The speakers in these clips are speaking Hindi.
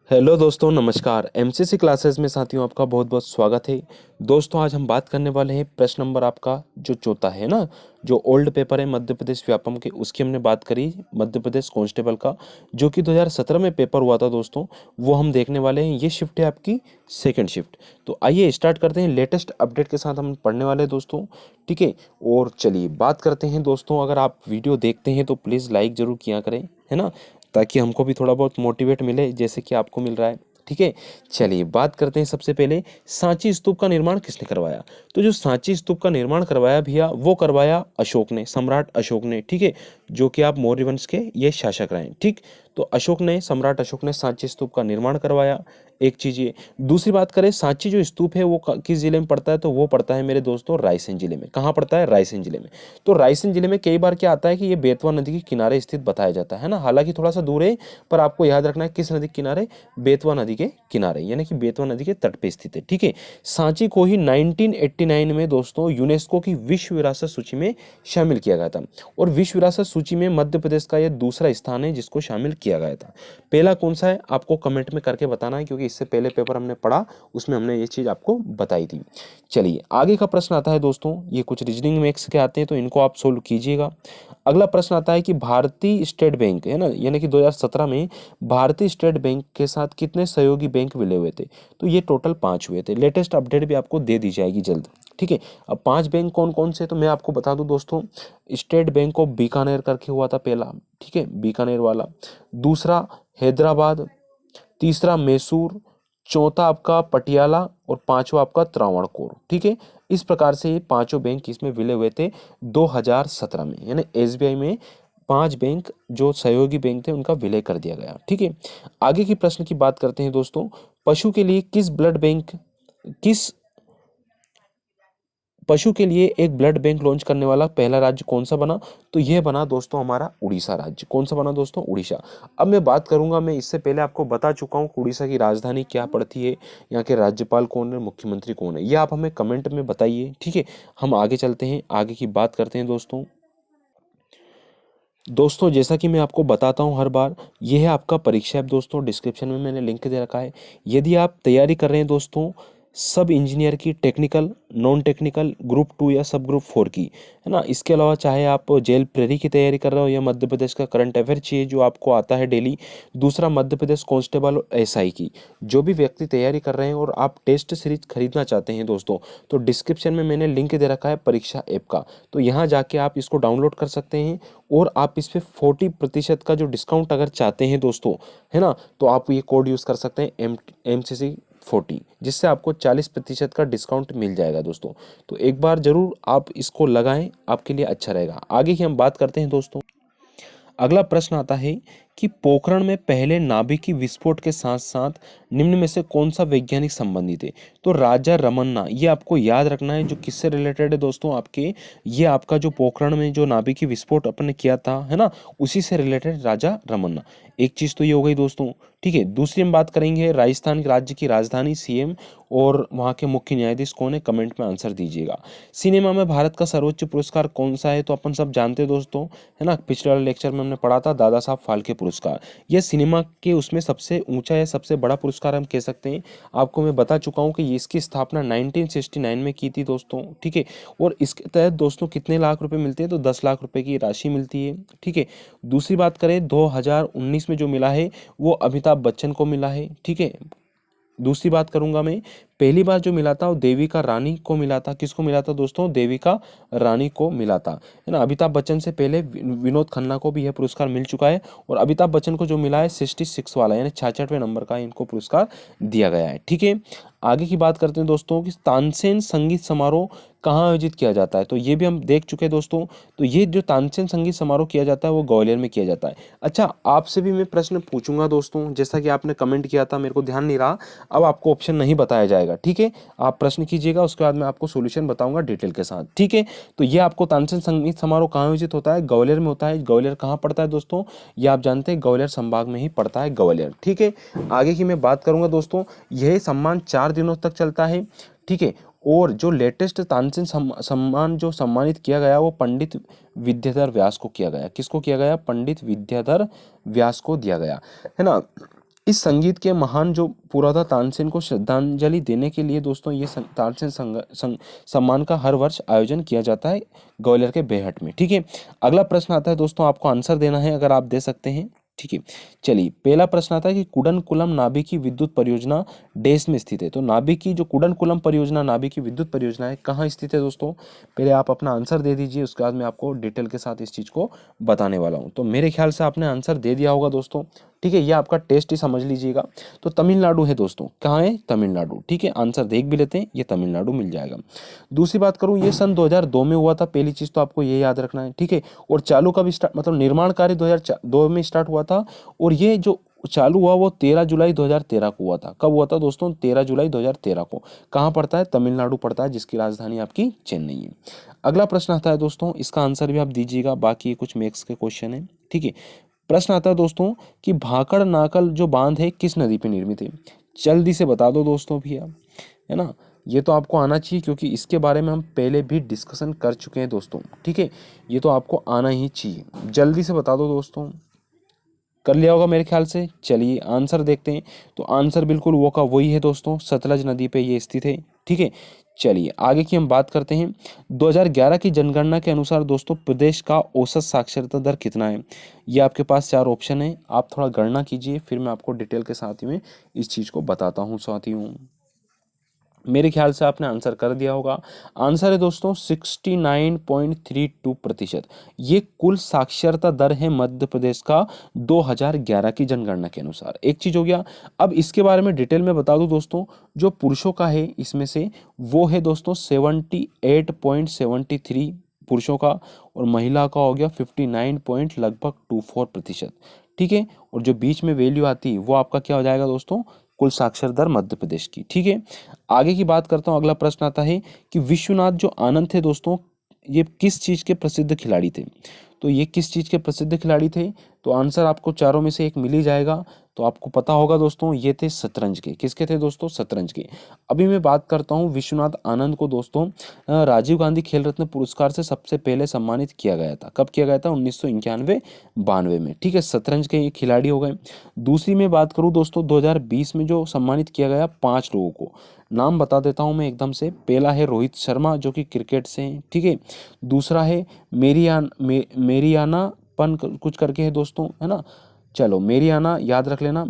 हेलो दोस्तों, नमस्कार। एमसीसी क्लासेस में साथियों आपका बहुत बहुत स्वागत है। दोस्तों आज हम बात करने वाले हैं प्रश्न नंबर आपका जो चौथा है ना, जो ओल्ड पेपर है मध्य प्रदेश व्यापम के, उसकी हमने बात करी मध्य प्रदेश कांस्टेबल का, जो कि 2017 में पेपर हुआ था दोस्तों। वो हम देखने वाले हैं। ये शिफ्ट है आपकी सेकंड शिफ्ट। तो आइए स्टार्ट करते हैं। लेटेस्ट अपडेट के साथ हम पढ़ने वाले हैं दोस्तों, ठीक है। और चलिए बात करते हैं दोस्तों। अगर आप वीडियो देखते हैं तो प्लीज़ लाइक ज़रूर किया करें, है ना, ताकि हमको भी थोड़ा बहुत मोटिवेट मिले जैसे कि आपको मिल रहा है, ठीक है। चलिए बात करते हैं। सबसे पहले सांची स्तूप का निर्माण किसने करवाया? तो जो सांची स्तूप का निर्माण करवाया भैया, वो करवाया अशोक ने, सम्राट अशोक ने, ठीक है। जो कि आप मौर्य वंश के ये शासक रहे, ठीक। तो अशोक ने, सम्राट अशोक ने सांची स्तूप का निर्माण करवाया। एक चीज ये। दूसरी बात करें, सांची जो स्तूप है वो किस जिले में पड़ता है? तो वो पड़ता है मेरे दोस्तों रायसेन जिले में। कहाँ पड़ता है? रायसेन जिले में। तो रायसेन जिले में कई बार क्या आता है कि ये बेतवा नदी के किनारे स्थित बताया जाता है ना। हालांकि थोड़ा सा दूर है, पर आपको याद रखना है किस नदी के किनारे? बेतवा नदी के किनारे, यानी कि बेतवा नदी के तट पे स्थित है, ठीक है। सांची को ही 1989 में दोस्तों यूनेस्को की विश्व विरासत सूची में शामिल किया गया था। और विश्व विरासत सूची में मध्य प्रदेश का यह दूसरा स्थान है जिसको शामिल किया गया था। पहला कौन सा है आपको कमेंट में करके बताना है, क्योंकि इससे पहले पेपर हमने पढ़ा, उसमें हमने ये चीज आपको बताई थी। चलिए आगे का प्रश्न आता है दोस्तों। ये कुछ रीजनिंग मैथ्स के आते हैं तो इनको आप सोल्व कीजिएगा। अगला प्रश्न आता है कि भारतीय स्टेट बैंक है ना, यानी कि 2017 में भारतीय स्टेट बैंक के साथ कितने सहयोगी बैंक विलय हुए थे? तो ये टोटल 5 हुए थे। लेटेस्ट अपडेट भी आपको दे दी जाएगी जल्द, ठीक है। अब 5 बैंक कौन कौन से, तो मैं आपको बता दूं दोस्तों। स्टेट बैंक ऑफ बीकानेर करके हुआ था पहला, ठीक है, बीकानेर वाला। दूसरा हैदराबाद, तीसरा मैसूर, चौथा आपका पटियाला और पांचवा आपका त्रावणकोर, ठीक है। इस प्रकार से ये पांचों बैंक इसमें विलय हुए थे 2017 में, यानी एसबीआई में 5 बैंक जो सहयोगी बैंक थे उनका विलय कर दिया गया, ठीक है। आगे की प्रश्न की बात करते हैं दोस्तों। पशु के लिए किस ब्लड बैंक किस पशु के लिए एक ब्लड बैंक लॉन्च करने वाला पहला राज्य कौन सा बना? तो यह बना दोस्तों हमारा उड़ीसा राज्य। कौन सा बना दोस्तों? उड़ीसा। अब मैं बात करूंगा, मैं इससे पहले आपको बता चुका हूं कि उड़ीसा की राजधानी क्या पड़ती है, यहाँ के राज्यपाल कौन है, मुख्यमंत्री कौन है, ये आप हमें कमेंट में बताइए, ठीक है। हम आगे चलते हैं, आगे की बात करते हैं दोस्तों। दोस्तों जैसा कि मैं आपको बताता हूं हर बार, यह है आपका परीक्षा ऐप दोस्तों। डिस्क्रिप्शन में मैंने लिंक दे रखा है। यदि आप तैयारी कर रहे हैं दोस्तों सब इंजीनियर की, टेक्निकल, नॉन टेक्निकल, ग्रुप 2 या सब ग्रुप 4 की, है ना, इसके अलावा चाहे आप जेल प्रेरी की तैयारी कर रहे हो या मध्य प्रदेश का करंट अफेयर चाहिए जो आपको आता है डेली, दूसरा मध्य प्रदेश कांस्टेबल और एसआई की, जो भी व्यक्ति तैयारी कर रहे हैं और आप टेस्ट सीरीज खरीदना चाहते हैं दोस्तों, तो डिस्क्रिप्शन में मैंने लिंक दे रखा है परीक्षा ऐप का। तो यहाँ जाके आप इसको डाउनलोड कर सकते हैं और आप इस पर 40% का जो डिस्काउंट अगर चाहते हैं दोस्तों, है ना, तो आप ये कोड यूज़ कर सकते हैं MCC40, जिससे आपको 40% का डिस्काउंट मिल जाएगा दोस्तों। तो एक बार जरूर आप इसको लगाएं, आपके लिए अच्छा रहेगा। आगे की हम बात करते हैं दोस्तों। अगला प्रश्न आता है कि पोखरण में पहले नाभिकीय विस्फोट के साथ साथ निम्न में से कौन सा वैज्ञानिक संबंधित है? तो राजा रमन्ना, ये आपको याद रखना है। जो किससे रिलेटेड है दोस्तों आपके, ये आपका जो पोखरण में जो नाभिकीय विस्फोट अपन ने किया था, है ना, उसी से रिलेटेड राजा रमन्ना। एक चीज तो ये हो गई दोस्तों, ठीक है। दूसरी हम बात करेंगे राजस्थान राज्य की राजधानी, सीएम और वहाँ के मुख्य न्यायाधीश कौन है, कमेंट में आंसर दीजिएगा। सिनेमा में भारत का सर्वोच्च पुरस्कार कौन सा है? तो अपन सब जानते हैं दोस्तों, है ना, पिछले वाले लेक्चर में हमने पढ़ा था दादा साहब फाल्के पुरस्कार। यह सिनेमा के उसमें सबसे ऊंचा या सबसे बड़ा पुरस्कार हम कह सकते हैं। आपको मैं बता चुका हूं कि ये इसकी स्थापना 1969 में की थी दोस्तों, ठीक है। और इसके तहत दोस्तों कितने लाख रुपए मिलते हैं? तो 10 लाख रुपए की राशि मिलती है, ठीक है। दूसरी बात करें 2019 में जो मिला है वो अमिताभ बच्चन को मिला है, ठीक है। दूसरी बात करूंगा मैं, पहली बार जो मिला था वो देविका रानी को मिला था। किसको मिला था दोस्तों? देविका रानी को मिला था, है ना। अमिताभ बच्चन से पहले विनोद खन्ना को भी यह पुरस्कार मिल चुका है। और अमिताभ बच्चन को जो मिला है 66 वाला, यानी 66वें नंबर का इनको पुरस्कार दिया गया है, ठीक है। आगे की बात करते हैं दोस्तों कि तानसेन संगीत समारोह कहाँ आयोजित किया जाता है? तो ये भी हम देख चुके हैं दोस्तों। तो ये जो तानसेन संगीत समारोह किया जाता है वो ग्वालियर में किया जाता है। अच्छा, आपसे भी मैं प्रश्न पूछूंगा दोस्तों, जैसा कि आपने कमेंट किया था, मेरे को ध्यान नहीं रहा, अब आपको ऑप्शन नहीं बताया जाएगा, ठीक है। आप प्रश्न कीजिएगा, उसके बाद मैं आपको सॉल्यूशन बताऊंगा डिटेल के साथ, ठीक है। तो ये आपको तानसेन संगीत समारोह कहाँ आयोजित होता है? ग्वालियर में होता है। ग्वालियर कहाँ पड़ता है दोस्तों? ये आप जानते हैं ग्वालियर संभाग में ही पड़ता है ग्वालियर, ठीक है। आगे की मैं बात करूंगा दोस्तों। यह सम्मान 4 दिनों तक चलता है, ठीक है। और जो लेटेस्ट तानसेन सम्मान जो सम्मानित किया गया वो पंडित विद्याधर व्यास को किया गया। किसको किया गया? पंडित विद्याधर व्यास को दिया गया, है ना। इस संगीत के महान जो पुरोधा तानसेन को श्रद्धांजलि देने के लिए दोस्तों ये तानसेन सम्मान का हर वर्ष आयोजन किया जाता है ग्वालियर के बेहट में। ठीक है, अगला प्रश्न आता है दोस्तों, आपको आंसर देना है, अगर आप दे सकते हैं। ठीक है, चलिए पहला प्रश्न आता है कि कुडनकुलम नाभिकी विद्युत परियोजना देश में स्थित है। तो नाभिकी जो कुडनकुलम परियोजना नाभिकी विद्युत परियोजना है कहाँ स्थित है दोस्तों? पहले आप अपना आंसर दे दीजिए, उसके बाद मैं आपको डिटेल के साथ इस चीज़ को बताने वाला हूँ। तो मेरे ख्याल से आपने आंसर दे दिया होगा दोस्तों। ठीक है, ये आपका टेस्ट ही समझ लीजिएगा। तो तमिलनाडु है दोस्तों। कहाँ है? तमिलनाडु। ठीक है, आंसर देख भी लेते हैं, ये तमिलनाडु मिल जाएगा। दूसरी बात करूँ, ये सन 2002 में हुआ था। पहली चीज़ तो आपको ये याद रखना है। ठीक है, और चालू कब स्टार्ट, मतलब निर्माण कार्य 2002 में स्टार्ट हुआ था, और ये जो चालू हुआ वो 13 जुलाई 2013 को हुआ था। कब हुआ था दोस्तों? 13 जुलाई 2013 को। कहाँ पड़ता है? तमिलनाडु पड़ता है, जिसकी राजधानी आपकी चेन्नई है। अगला प्रश्न आता है दोस्तों, इसका आंसर भी आप दीजिएगा, बाकी कुछ मैथ्स के क्वेश्चन है। ठीक है, प्रश्न आता है दोस्तों कि भाकड़ नाकल जो बांध है किस नदी पे निर्मित है? जल्दी से बता दो दोस्तों भैया, है ना। ये तो आपको आना चाहिए, क्योंकि इसके बारे में हम पहले भी डिस्कशन कर चुके हैं दोस्तों। ठीक है, ये तो आपको आना ही चाहिए। जल्दी से बता दो दोस्तों, कर लिया होगा मेरे ख्याल से। चलिए आंसर देखते हैं। तो आंसर बिल्कुल वो का वही है दोस्तों, सतलज नदी पे ये स्थित है। ठीक है, चलिए आगे की हम बात करते हैं। 2011 की जनगणना के अनुसार दोस्तों प्रदेश का औसत साक्षरता दर कितना है? ये आपके पास 4 ऑप्शन है, आप थोड़ा गणना कीजिए, फिर मैं आपको डिटेल के साथ में इस चीज़ को बताता हूँ साथियों। मेरे ख्याल से आपने आंसर कर दिया होगा। आंसर है दोस्तों 69.32%। ये कुल साक्षरता दर है मध्य प्रदेश का 2011 की जनगणना के अनुसार। एक चीज हो गया। अब इसके बारे में डिटेल में बता दूं दोस्तों, जो पुरुषों का है इसमें से वो है दोस्तों 78.73 पुरुषों का, और महिला का हो गया 59 पॉइंट लगभग 24%। ठीक है, और जो बीच में वैल्यू आती है वो आपका क्या हो जाएगा दोस्तों? कुल साक्षर दर मध्य प्रदेश की। ठीक है, आगे की बात करता हूँ। अगला प्रश्न आता है कि विश्वनाथ जो आनंद थे दोस्तों, ये किस चीज के प्रसिद्ध खिलाड़ी थे? तो ये किस चीज के प्रसिद्ध खिलाड़ी थे? तो आंसर आपको चारों में से एक मिल ही जाएगा। तो आपको पता होगा दोस्तों, ये थे शतरंज के। किसके थे दोस्तों? शतरंज के। अभी मैं बात करता हूँ विश्वनाथ आनंद को दोस्तों, राजीव गांधी खेल रत्न पुरस्कार से सबसे पहले सम्मानित किया गया था। कब किया गया था? 1991-92 में। ठीक है, शतरंज के ये खिलाड़ी हो गए। दूसरी मैं बात करूँ दोस्तों, 2020 में जो सम्मानित किया गया 5 लोगों को, नाम बता देता हूं मैं एकदम से। पहला है रोहित शर्मा जो कि क्रिकेट से हैं। ठीक है, दूसरा है मेरियाना पन कुछ करके है दोस्तों, है ना। चलो मेरियाना याद रख लेना।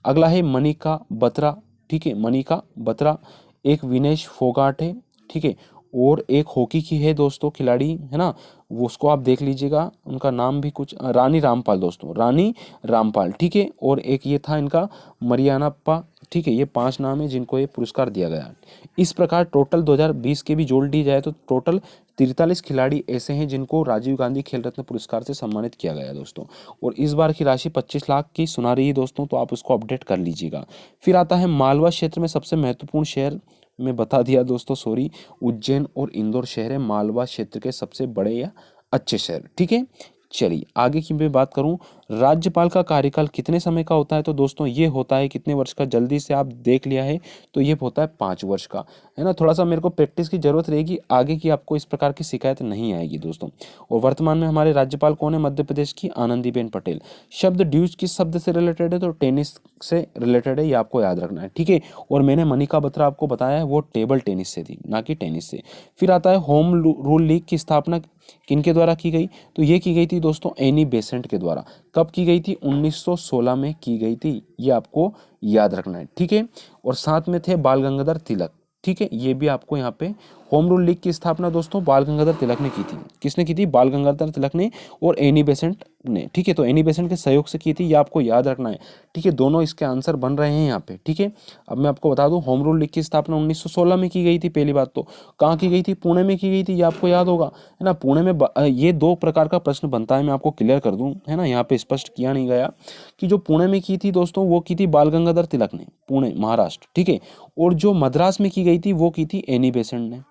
अगला है मनिका बत्रा। ठीक है, मनिका बत्रा। एक विनेश फोगाट है। ठीक है, और एक हॉकी की है दोस्तों खिलाड़ी, है ना, वो उसको आप देख लीजिएगा, उनका नाम भी कुछ रानी रामपाल दोस्तों, रानी रामपाल। ठीक है, और एक ये था इनका मरियानाप्पा। ठीक है, ये 5 नाम है जिनको ये पुरस्कार दिया गया। इस प्रकार टोटल 2020 के भी जोड़ दी जाए तो टोटल 43 खिलाड़ी ऐसे हैं जिनको राजीव गांधी खेल रत्न पुरस्कार से सम्मानित किया गया दोस्तों। और इस बार की राशि 25 लाख की सुना रही है दोस्तों, तो आप उसको अपडेट कर लीजिएगा। फिर आता है मालवा क्षेत्र में सबसे महत्वपूर्ण शहर, मैं बता दिया दोस्तों, सॉरी, उज्जैन और इंदौर शहर है मालवा क्षेत्र के सबसे बड़े या अच्छे शहर। ठीक है, चलिए आगे की मैं बात करूं, राज्यपाल का कार्यकाल कितने समय का होता है? तो दोस्तों ये होता है कितने वर्ष का? जल्दी से आप देख लिया है तो ये होता है 5 वर्ष का, है ना। थोड़ा सा मेरे को प्रैक्टिस की जरूरत रहेगी, आगे की आपको इस प्रकार की शिकायत नहीं आएगी दोस्तों। और वर्तमान में हमारे राज्यपाल कौन है मध्य प्रदेश की? आनंदीबेन पटेल। शब्द ड्यूज किस शब्द से रिलेटेड है? तो टेनिस से रिलेटेड है, ये आपको याद रखना है। ठीक है, और मैंने मनिका बत्रा आपको बताया है वो टेबल टेनिस से थी, ना कि टेनिस से। फिर आता है होम रूल लीग की स्थापना किनके द्वारा की गई? तो ये की गई थी दोस्तों एनी बेसेंट के द्वारा। कब की गई थी? 1916 में की गई थी, ये आपको याद रखना है। ठीक है, और साथ में थे बाल गंगाधर तिलक। ठीक है, ये भी आपको यहाँ पे होम रूल लीग की स्थापना दोस्तों बाल गंगाधर तिलक ने की थी। किसने की थी? बाल गंगाधर तिलक ने और एनी बेसेंट ने। ठीक है, तो एनी बेसेंट के सहयोग से की थी, ये आपको याद रखना है। ठीक है, दोनों इसके आंसर बन रहे हैं यहाँ पे। ठीक है, अब मैं आपको बता दूं होम रूल लीग की स्थापना 1916 में की गई थी। पहली बात तो कहाँ की गई थी? पुणे में की गई थी, ये आपको याद होगा, है ना। पुणे में ये 2 प्रकार का प्रश्न बनता है, मैं आपको क्लियर कर दूं, है ना, यहाँ पे स्पष्ट किया नहीं गया कि जो पुणे में की थी दोस्तों वो की थी बाल गंगाधर तिलक ने, पुणे महाराष्ट्र। ठीक है, और जो मद्रास में की गई थी वो की थी एनी बेसेंट ने।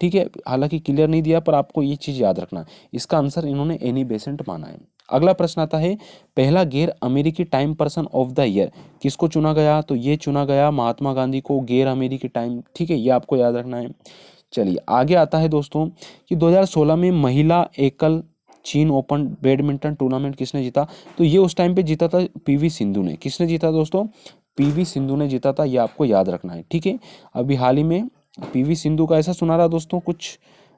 ठीक है, हालांकि क्लियर नहीं दिया पर आपको ये चीज याद रखना है, इसका आंसर इन्होंने एनी बेसेंट माना है। अगला प्रश्न आता है पहला गैर अमेरिकी time person of the year किसको चुना गया? तो ये चुना गया महात्मा गांधी को, गैर अमेरिकी टाइम। ठीक है, ये आपको याद रखना है। चलिए आगे आता है दोस्तों कि 2016 में महिला एकल चीन ओपन बैडमिंटन टूर्नामेंट किसने जीता? तो ये उस टाइम पे जीता था पीवी सिंधु ने। किसने जीता दोस्तों? पीवी सिंधु ने जीता था, ये आपको याद रखना है, ठीक है। अभी हाल ही में पीवी सिंधु का ऐसा सुना रहा दोस्तों कुछ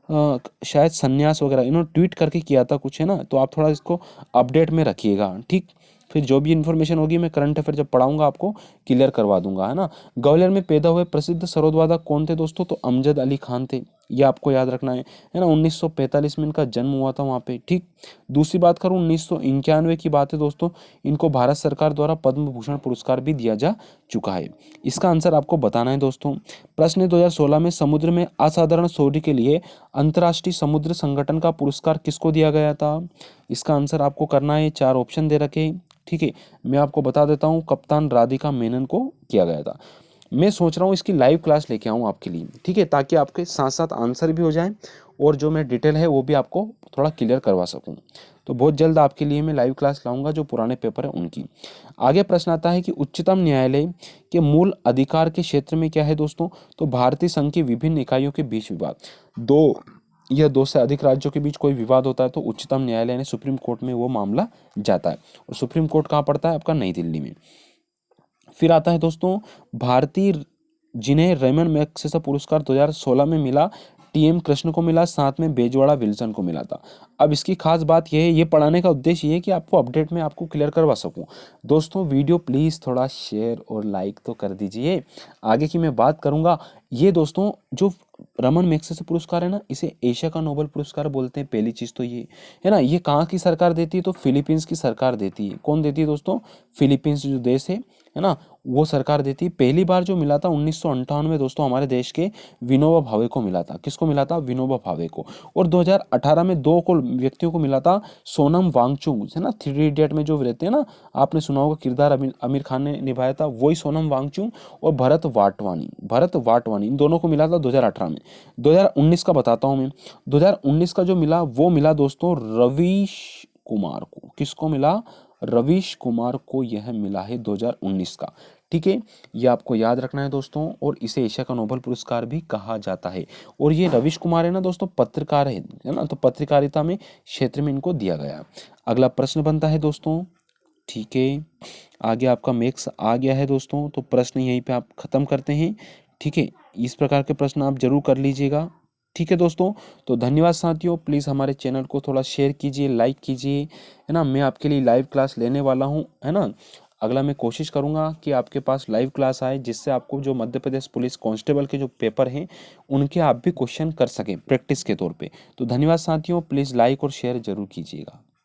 शायद संन्यास वगैरह इन्होंने ट्वीट करके किया था कुछ, है ना, तो आप थोड़ा इसको अपडेट में रखिएगा, ठीक। फिर जो भी इन्फॉर्मेशन होगी मैं करंट अफेयर जब पढ़ाऊंगा आपको क्लियर करवा दूंगा, है ना। ग्वालियर में पैदा हुए प्रसिद्ध सरोदवादक कौन थे दोस्तों? तो अमजद अली खान थे, ये आपको याद रखना है ना। 1945 में इनका जन्म हुआ था वहाँ पे, ठीक। दूसरी बात करूँ 1991 की बात है दोस्तों, इनको भारत सरकार द्वारा पद्म भूषण पुरस्कार भी दिया जा चुका है। इसका आंसर आपको बताना है दोस्तों। प्रश्न 2016 में समुद्र में असाधारण शौर्य के लिए अंतर्राष्ट्रीय समुद्र संगठन का पुरस्कार किसको दिया गया था? इसका आंसर आपको करना है, 4 ऑप्शन दे रखे, ठीक है। मैं आपको बता देता हूँ, कप्तान राधिका मेनन को किया गया था। मैं सोच रहा हूँ इसकी लाइव क्लास लेके आऊँ आपके लिए, ठीक है, ताकि आपके साथ साथ आंसर भी हो जाए और जो मैं डिटेल है वो भी आपको थोड़ा क्लियर करवा सकूँ। तो बहुत जल्द आपके लिए मैं लाइव क्लास लाऊंगा जो पुराने पेपर है उनकी। आगे प्रश्न आता है कि उच्चतम न्यायालय के मूल अधिकार के क्षेत्र में क्या है दोस्तों? तो भारतीय संघ की विभिन्न इकाइयों के बीच विवाद, दो या दो से अधिक राज्यों के बीच कोई विवाद होता है तो उच्चतम न्यायालय यानी सुप्रीम कोर्ट में वो मामला जाता है। और सुप्रीम कोर्ट कहाँ पड़ता है? आपका नई दिल्ली में। फिर आता है दोस्तों भारतीय जिन्हें रेमन मैग्सेसे पुरस्कार 2016 में मिला, टीएम कृष्ण को मिला, साथ में बेजवाड़ा विल्सन को मिला था। अब इसकी खास बात यह है, ये पढ़ाने का उद्देश्य ये है कि आपको अपडेट में आपको क्लियर करवा सकूं। दोस्तों वीडियो प्लीज़ थोड़ा शेयर और लाइक तो कर दीजिए। आगे की मैं बात करूंगा। ये दोस्तों जो रमन मैग्सेसे पुरस्कार है ना, इसे एशिया का नोबेल पुरस्कार बोलते हैं। पहली चीज़ तो ये है ना, ये कहाँ की सरकार देती है? तो फिलीपींस की सरकार देती है। कौन देती है दोस्तों? फिलीपींस जो देश है ना, वो सरकार देती है। पहली बार जो मिला था 1958 में दोस्तों हमारे देश के विनोबा भावे को मिला था। किसको मिला था? विनोबा भावे को। और 2018 में दो को व्यक्तियों को मिला था, सोनम वांगचुक, है ना, थ्री इडियट में जो रहते हैं ना, आपने सुना होगा किरदार आमिर खान ने निभाया था, वही सोनम वांगचुक और भरत वाटवानी इन दोनों को मिला था 2018 में। 2019 का बताता हूँ मैं। 2019 का जो मिला वो मिला दोस्तों रवीश कुमार को। किसको मिला? रवीश कुमार को यह मिला है 2019 का, ठीक है। ये आपको याद रखना है दोस्तों। और इसे एशिया का नोबेल पुरस्कार भी कहा जाता है। और ये रवीश कुमार है ना दोस्तों, पत्रकार है ना, तो पत्रकारिता में क्षेत्र में इनको दिया गया। अगला प्रश्न बनता है दोस्तों, ठीक है। आगे आपका मैथ्स आ गया है दोस्तों, तो प्रश्न यहीं पे आप खत्म करते हैं, ठीक है। इस प्रकार के प्रश्न आप जरूर कर लीजिएगा, ठीक है दोस्तों। तो धन्यवाद साथियों, प्लीज़ हमारे चैनल को थोड़ा शेयर कीजिए, लाइक कीजिए, है ना। मैं आपके लिए लाइव क्लास लेने वाला हूँ, है ना। अगला मैं कोशिश करूँगा कि आपके पास लाइव क्लास आए, जिससे आपको जो मध्य प्रदेश पुलिस कांस्टेबल के जो पेपर हैं उनके आप भी क्वेश्चन कर सकें प्रैक्टिस के तौर पे। तो धन्यवाद साथियों, प्लीज़ लाइक और शेयर जरूर कीजिएगा।